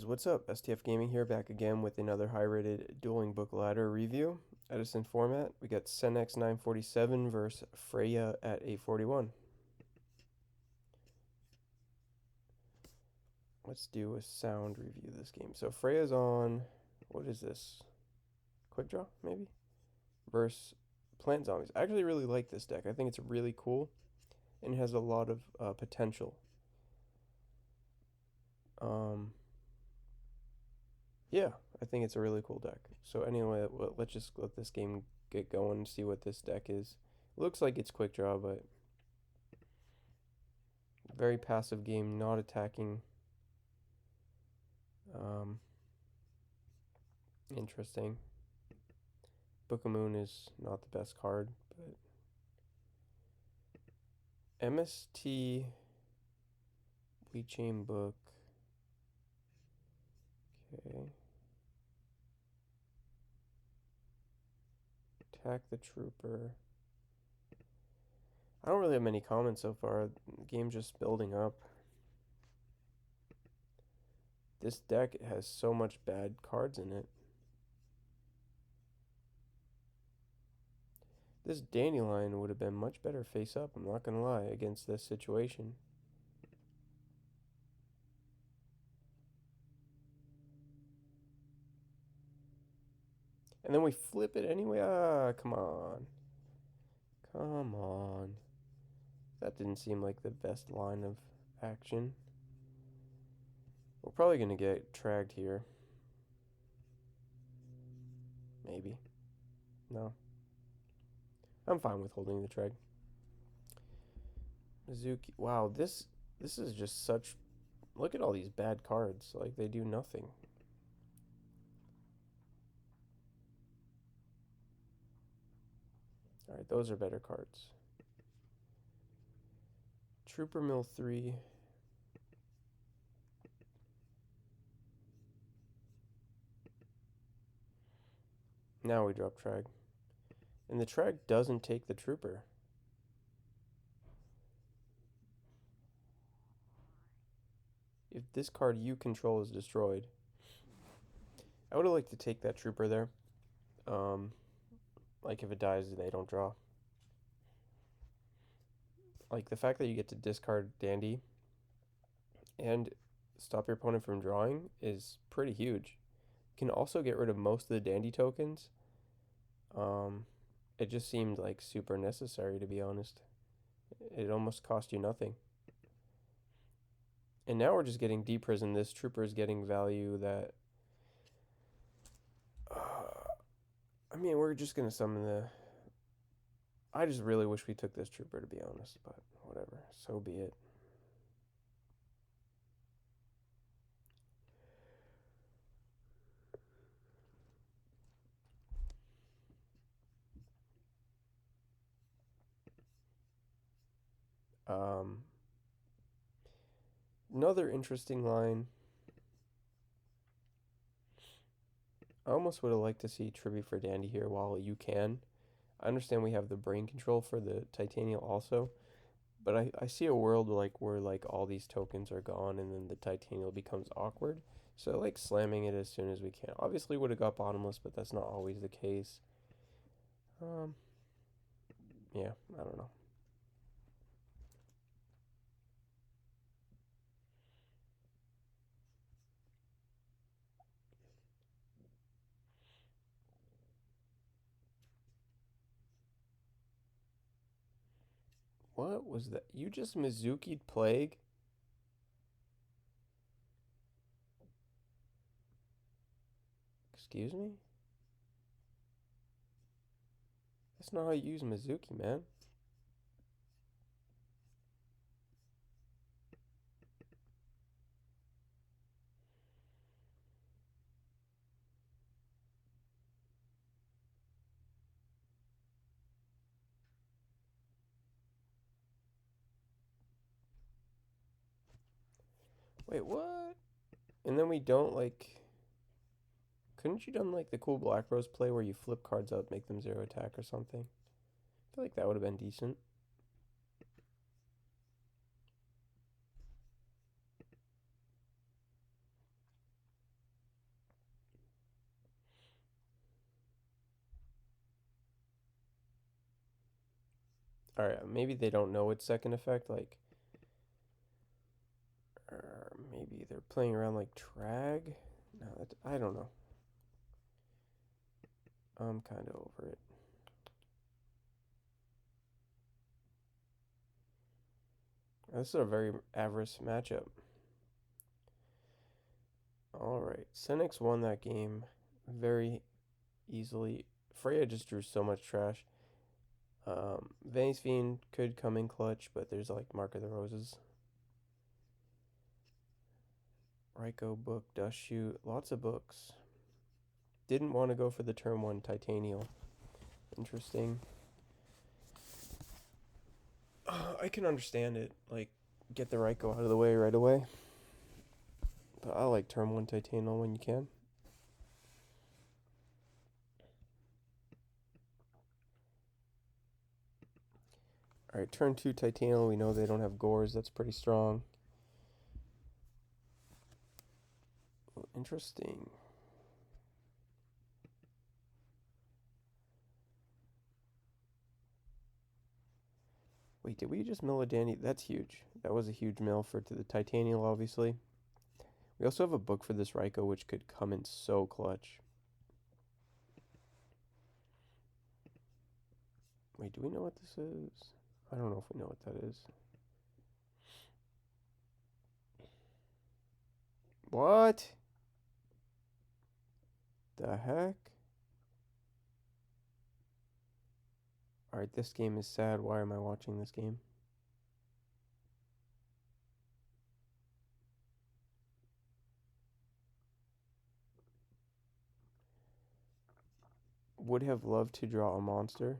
What's up? STF Gaming here, back again with another high-rated dueling book ladder review. Edison format. We got Senex 947 versus Freya at 841. Let's do a sound review of this game. So Freya's on, what is this? Quickdraw, maybe? Versus Plant Zombies. I actually really like this deck. I think it's really cool and it has a lot of potential. Um, yeah, I think it's a really cool deck. So anyway, let's just let this game get going and see what this deck is. Looks like it's quick draw, but very passive game, not attacking. Um, Interesting. Book of Moon is not the best card, but MST Wheat Chain Book. Okay. Attack the Trooper. I don't really have many comments so far. The game's just building up. This deck has so much bad cards in it. This Dandelion would have been much better face up, I'm not gonna lie, against this situation. And then we flip it anyway. Ah, come on. Come on. That didn't seem like the best line of action. We're probably going to get tragged here. Maybe. No. I'm fine with holding the trag. Mizuki. Wow, this is just such... Look at all these bad cards. Like, they do nothing. Alright, those are better cards. Trooper Mill 3. Now we drop trag. And the trag doesn't take the trooper. If this card you control is destroyed, I would have liked to take that trooper there. Like if it dies, they don't draw. Like the fact that you get to discard Dandy and stop your opponent from drawing is pretty huge. You can also get rid of most of the Dandy tokens. Um, it just seemed like super necessary, to be honest. It almost cost you nothing. And now we're just getting deprison. This trooper is getting value that... I mean, we're just going to summon the... I just really wish we took this trooper, to be honest, but whatever. So be it. Um, Another interesting line. I almost would have liked to see Tribute for Dandy here while you can. I understand we have the brain control for the Titanium also, but I see a world like where like all these tokens are gone and then the Titanium becomes awkward. So like slamming it as soon as we can. Obviously would have got bottomless, but that's not always the case. Um, yeah, I don't know. What was that? You just Mizuki'd Plague? Excuse me? That's not how you use Mizuki, man. Wait, what? And then we don't like... Couldn't you done like the cool Black Rose play where you flip cards up, make them zero attack or something? I feel like that would have been decent. Alright, maybe they don't know its second effect, like, or maybe they're playing around like Trag? No, I don't know. I'm kind of over it. This is a very average matchup. Alright, Senex won that game very easily. Freya just drew so much trash. Vayne's Fiend could come in clutch, but there's like Mark of the Roses. Ryko book, Dust Shoot, lots of books. Didn't want to go for the turn 1 Titanial. Interesting. I can understand it. Like, get the Ryko out of the way right away. But I like turn 1 Titanial when you can. Alright, turn 2 Titanial. We know they don't have Gores. That's pretty strong. Interesting. Wait, did we just mill a Dandy? That's huge. That was a huge mill for to the Titanial, obviously. We also have a book for this Ryko, which could come in so clutch. Wait, do we know what this is? I don't know if we know what that is. What? The heck? Alright, this game is sad. Why am I watching this game? Would have loved to draw a monster.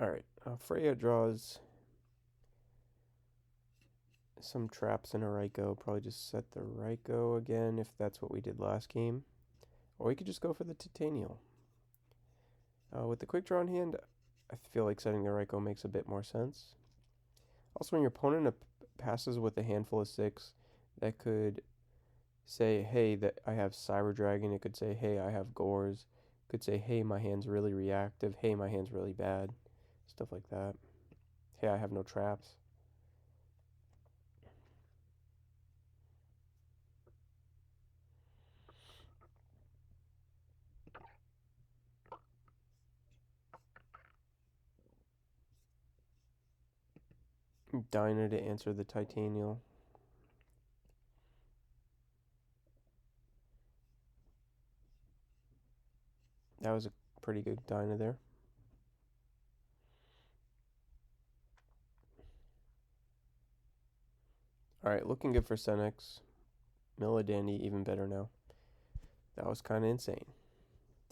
Alright, Freya draws some traps in a Ryko. Probably just set the Ryko again if that's what we did last game. Or we could just go for the Titanial. With the quick draw in hand, I feel like setting the Ryko makes a bit more sense. Also, when your opponent passes with a handful of 6, that could say, hey, that I have Cyber Dragon. It could say, hey, I have Gores. It could say, hey, my hand's really reactive. Hey, my hand's really bad. Stuff like that. Hey, I have no traps. Dyna to answer the Titanial. That was a pretty good Dyna there. Alright, looking good for Senex. Milladani, even better now. That was kind of insane.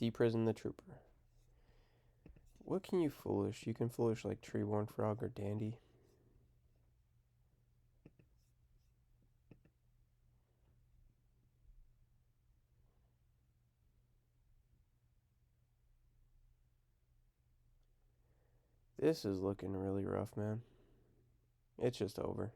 Deprison the Trooper. What can you foolish? You can foolish like TrapDragons or Dandy. This is looking really rough, man. It's just over.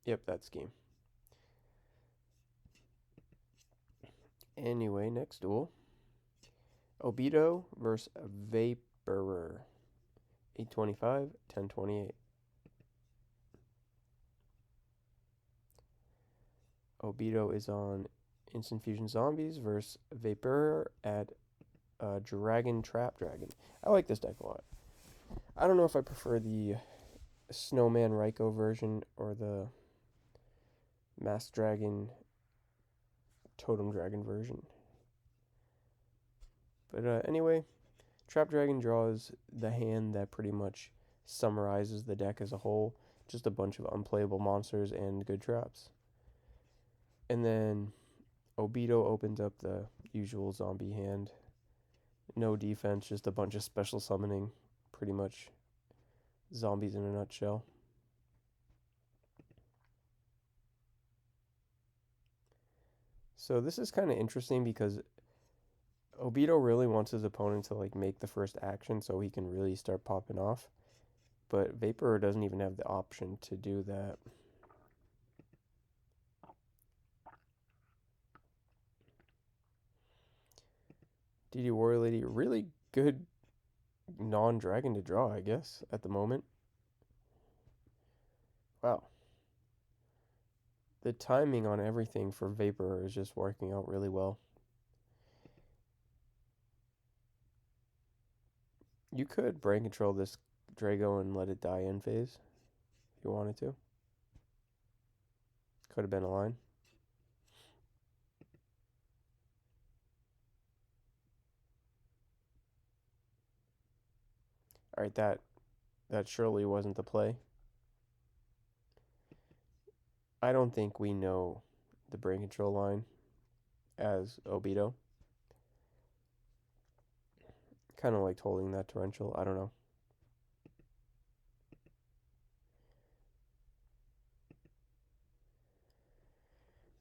Yep, that's game. Anyway, next duel. Obito versus Vaporer. 825, 1028. Obito is on Instant Fusion Zombies versus Vaporer at Dragon TrapDragon. I like this deck a lot. I don't know if I prefer the Snowman Ryko version or the Masked Dragon Totem Dragon version. But anyway, TrapDragon draws the hand that pretty much summarizes the deck as a whole. Just a bunch of unplayable monsters and good traps. And then Obito opens up the usual zombie hand. No defense, just a bunch of special summoning. Pretty much Zombies in a nutshell. So this is kind of interesting because Obito really wants his opponent to like make the first action so he can really start popping off. But Vaporer doesn't even have the option to do that. DD Warrior Lady, really good non-dragon to draw, I guess, at the moment. Wow. The timing on everything for Vaporer is just working out really well. You could brain control this Drago and let it die in phase if you wanted to. Could have been a line. Alright, that surely wasn't the play. I don't think we know the brain control line as Obito. Kind of liked holding that torrential. I don't know.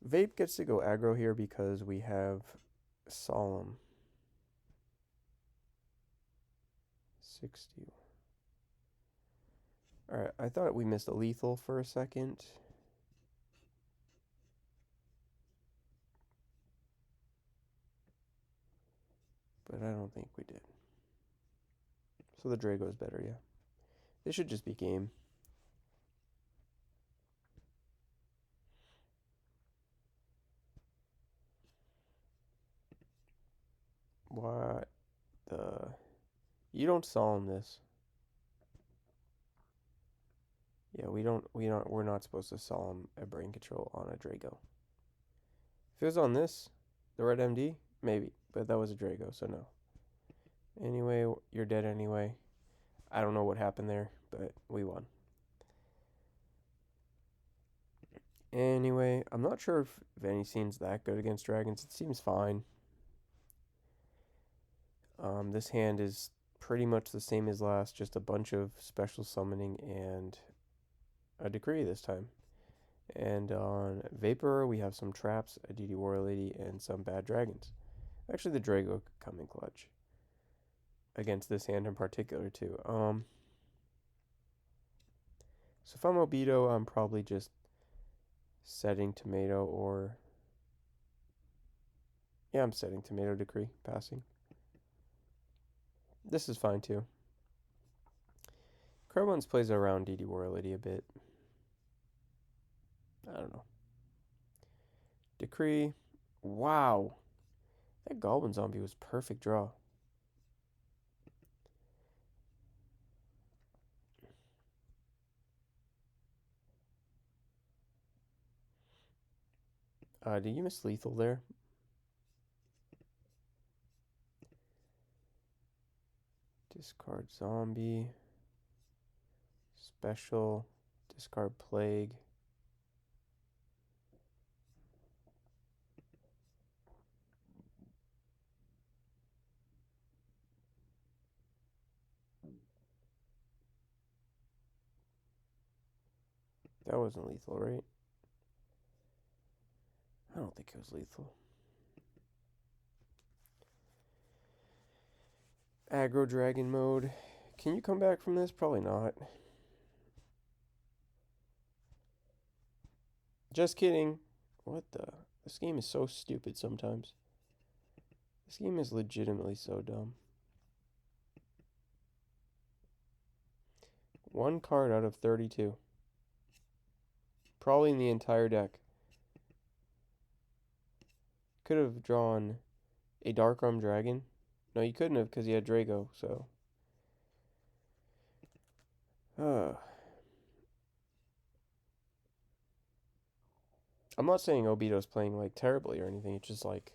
Vape gets to go aggro here because we have Solemn. 60. Alright, I thought we missed a lethal for a second. But I don't think we did. So the Drago's better, yeah. This should just be game. What the... You don't Solemn this. Yeah, we're not supposed to Solemn a brain control on a Drago. If it was on this, the red MD, maybe. But that was a Drago, so no. Anyway, you're dead anyway. I don't know what happened there, but we won. Anyway, I'm not sure if Vaniscene's that good against dragons. It seems fine. This hand is pretty much the same as last, just a bunch of special summoning and a decree this time. And on Vapor, we have some traps, a DD Warrior Lady, and some bad dragons. Actually, the Drago could come in clutch against this hand in particular, too. So if I'm Obito, I'm probably just setting Tomato or... Yeah, I'm setting Tomato Decree, passing. This is fine, too. Crowbones plays around DD Warrior Lady a bit. I don't know. Decree. Wow. That Goblin Zombie was perfect draw. Did you miss lethal there? Discard zombie. Special. Discard plague. That wasn't lethal, right? I don't think it was lethal. Aggro dragon mode. Can you come back from this? Probably not. Just kidding. What the? This game is so stupid sometimes. This game is legitimately so dumb. One card out of 32. Probably in the entire deck. Could have drawn a Dark Arm Dragon. No, you couldn't have because he had Drago, so. I'm not saying Obito's playing like terribly or anything. It's just like,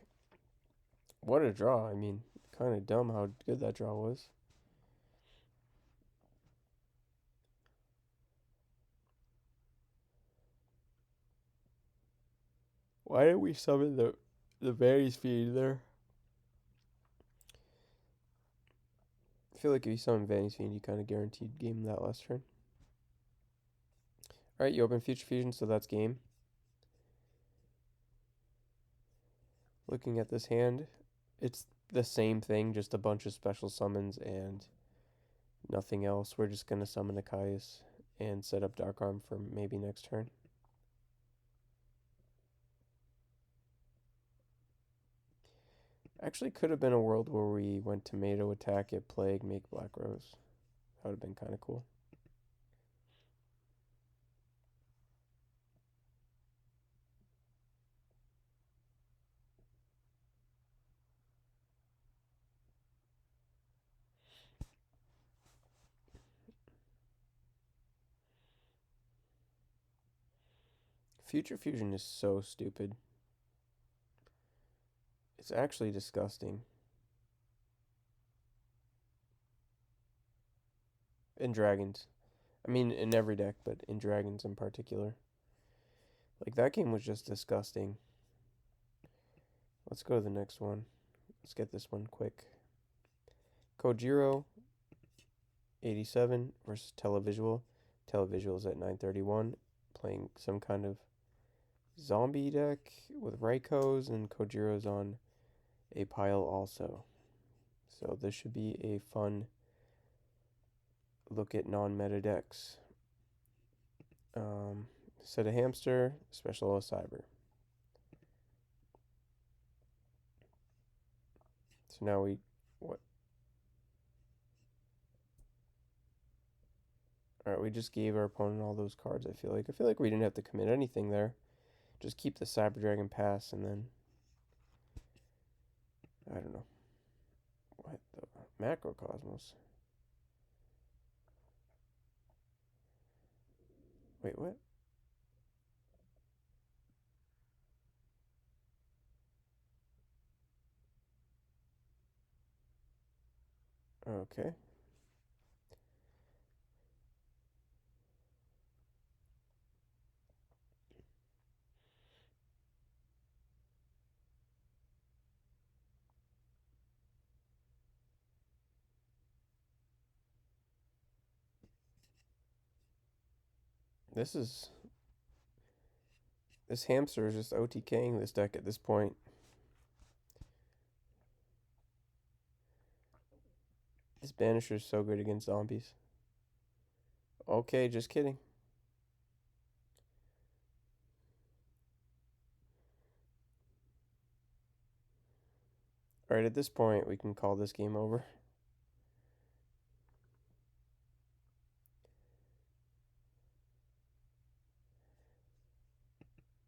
what a draw. I mean, kind of dumb how good that draw was. Why didn't we summon the Varys feed there? feel like if you summon Vanny's Fiend, you kind of guaranteed game that last turn. Alright, you open Future Fusion, so that's game. Looking at this hand, it's the same thing, just a bunch of special summons and nothing else. We're just going to summon a Caius and set up Dark Arm for maybe next turn. Actually, could have been a world where we went Tomato, attack it, Plague, make Black Rose. That would have been kind of cool. Future Fusion is so stupid. It's actually disgusting. In Dragons. I mean, in every deck, but in Dragons in particular. Like, that game was just disgusting. Let's go to the next one. Let's get this one quick. Kojiro, 87 versus Televisual. Televisual is at 931, playing some kind of zombie deck with Raikos, and Kojiro's on a pile also. So this should be a fun look at non-meta decks. Set a Hamster, special a Cyber. So now what? Alright, we just gave our opponent all those cards, I feel like. I feel like we didn't have to commit anything there. Just keep the Cyber Dragon pass, and then I don't know. What the Macrocosmos? Wait, what? Okay. This hamster is just OTKing this deck at this point. This Banisher is so good against zombies. Okay, just kidding. Alright, at this point, we can call this game over.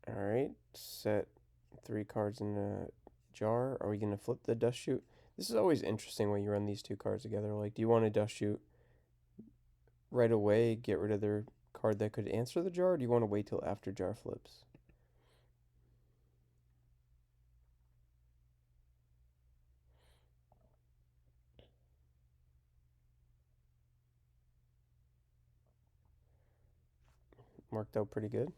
Alright, set 3 cards in a jar. Are we going to flip the Dust Shoot? This is always interesting when you run these two cards together. Like, do you want to Dust Shoot right away, get rid of their card that could answer the jar, or do you want to wait till after jar flips? Worked out pretty good.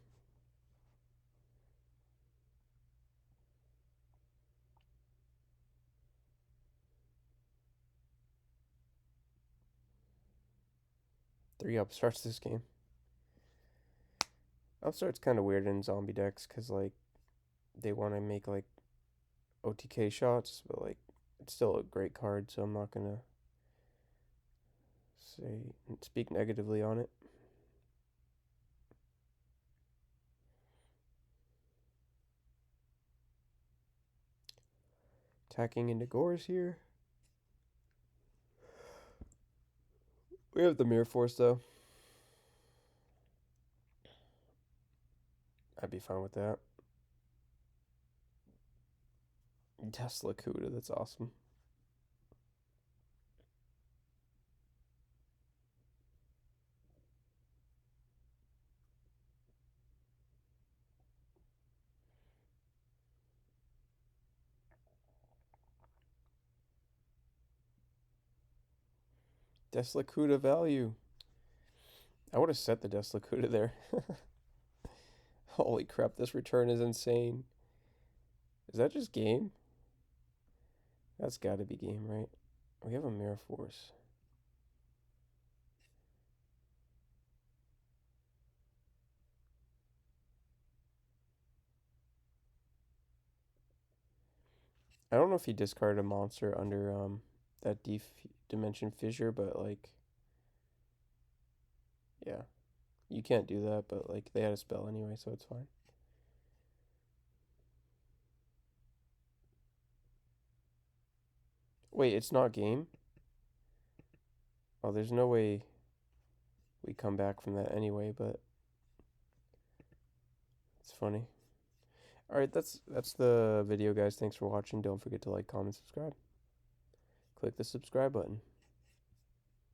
Three upstarts this game. Upstart's kind of weird in zombie decks because, like, they want to make, like, OTK shots, but, like, it's still a great card, so I'm not going to speak negatively on it. Attacking into Gores here. We have the Mirror Force, though. I'd be fine with that. Tesla Cuda, that's awesome. Deslakuda value. I would have set the Deslakuda there. Holy crap, this return is insane. Is that just game? That's gotta be game, right? We have a Mirror Force. I don't know if he discarded a monster under that dimension fissure, but like, yeah, you can't do that. But like, they had a spell anyway, so it's fine. Wait, it's not game? Oh, there's no way we come back from that anyway, but it's funny. All right, that's the video, guys. Thanks for watching. Don't forget to like, comment, subscribe. Click the subscribe button.